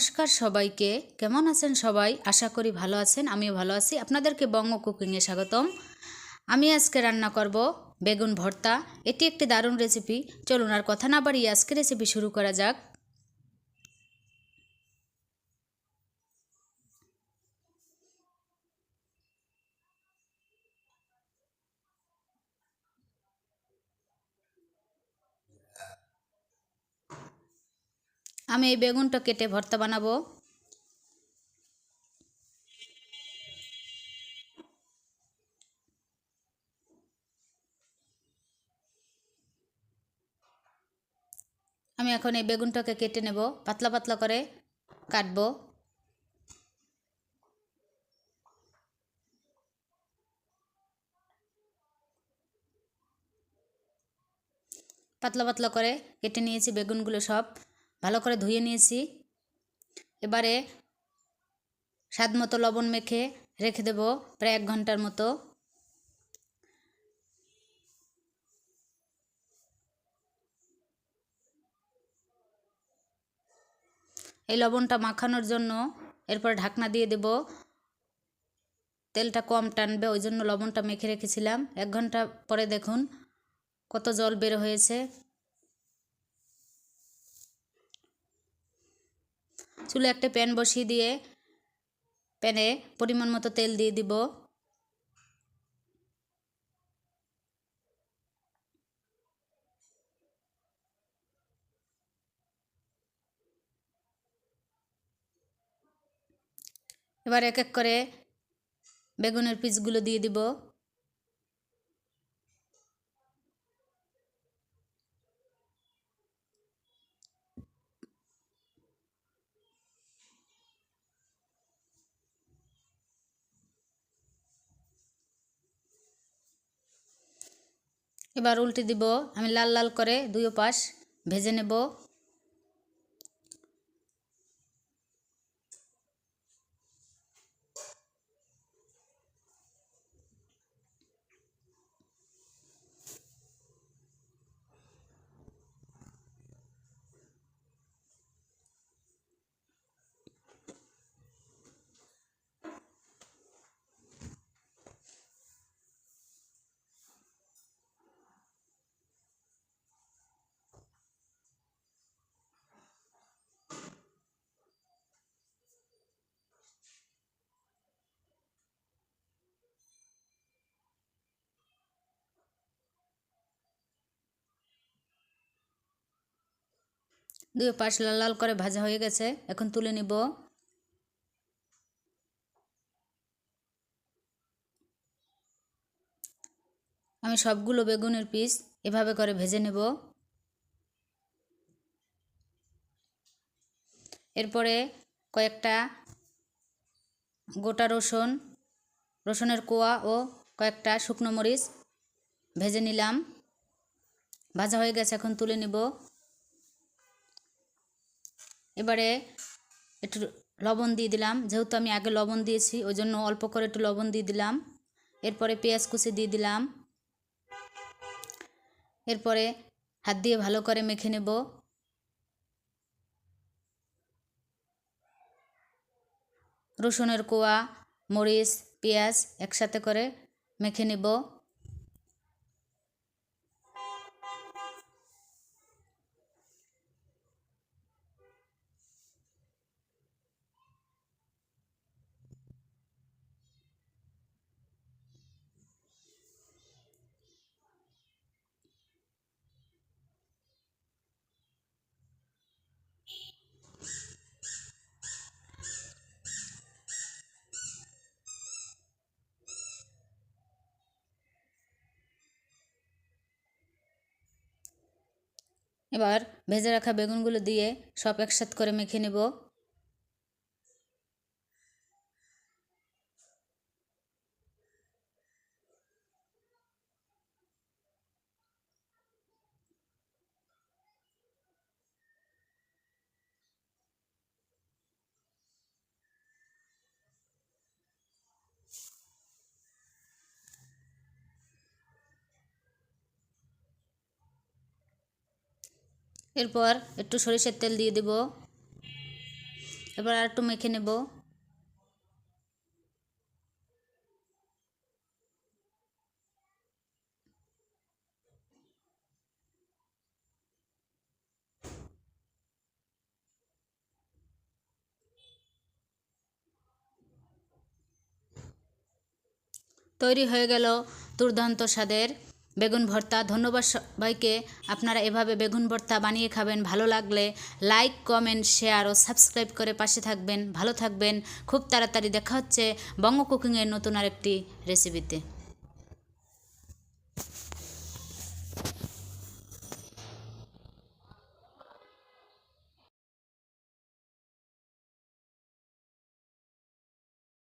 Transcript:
নমস্কার সবাইকে। কেমন আছেন সবাই? আশা করি ভালো আছেন। আমিও ভালো আছি। আপনাদেরকে বঙ্গ কুকিংয়ে স্বাগতম। আমি আজকে রান্না করব বেগুন ভর্তা। এটি একটি দারুণ রেসিপি। চলুন আর কথা না বাড়িয়ে আজকে রেসিপি শুরু করা যাক। আমি এই বেগুনটা কেটে ভর্তা বানাবো। আমি এখন এই বেগুনটাকে কেটে নেব, পাতলা পাতলা করে কাটবো। পাতলা পাতলা করে কেটে নিয়েছি বেগুনগুলো, সব ভালো করে ধুয়ে নিয়েছি। এবারে স্বাদ মতো লবণ মেখে রেখে দেব প্রায় 1 ঘন্টার মতো। এই লবণটা মাখানোর জন্য এরপর ঢাকনা দিয়ে দেব। তেলটা কম টানবে, ওই জন্য লবণটা মেখে রেখেছিলাম। 1 ঘন্টা পরে দেখুন কত জল বের হয়েছে। চুলে একটা প্যান বসিয়ে দিয়ে প্যানে পরিমাণ মতো তেল দিয়ে দিব। এবার এক এক করে বেগুনের পিসগুলো দিয়ে দিব। এবার উল্টে দিব। আমি লাল লাল করে 2 পাশ ভেজে নেব। দুই পাশ লাল লাল করে ভাজা হয়ে গেছে, এখন তুলে নিব। আমি সবগুলো বেগুনের পিস এভাবে করে ভেজে নেব। এরপরে কয়েকটা গোটা রসুনের কোয়া ও কয়েকটা শুকনো মরিচ ভেজে নিলাম। ভাজা হয়ে গেছে, এখন তুলে নিব। এবারে একটু লবণ দিয়ে দিলাম, যেহেতু আমি আগে লবণ দিয়েছি ওই জন্য অল্প করে একটু লবণ দিয়ে দিলাম। এরপরে পেঁয়াজ কুচি দিয়ে দিলাম। এরপরে হাত দিয়ে ভালো করে মেখে নেব। রসুনের কোয়া, মরিচ, পেঁয়াজ একসাথে করে মেখে নেব। এবার ভেজে রাখা বেগুনগুলো দিয়ে সব একসাথে করে মেখে নেব। এরপর একটু সরিষার তেল দিয়ে দেব। এবার আর একটু মেখে নেব। তৈরি হয়ে গেল দুর্দান্ত স্বাদের বেগুন ভর্তা। ধন্যবাদ সবাইকে। আপনারা এভাবে বেগুন ভর্তা বানিয়ে খাবেন। ভালো লাগলে লাইক, কমেন্ট, শেয়ার ও সাবস্ক্রাইব করে পাশে থাকবেন। ভালো থাকবেন। খুব তাড়াতাড়ি দেখা হচ্ছে বঙ্গ কুকিংয়ের নতুন আরেকটি রেসিপিতে।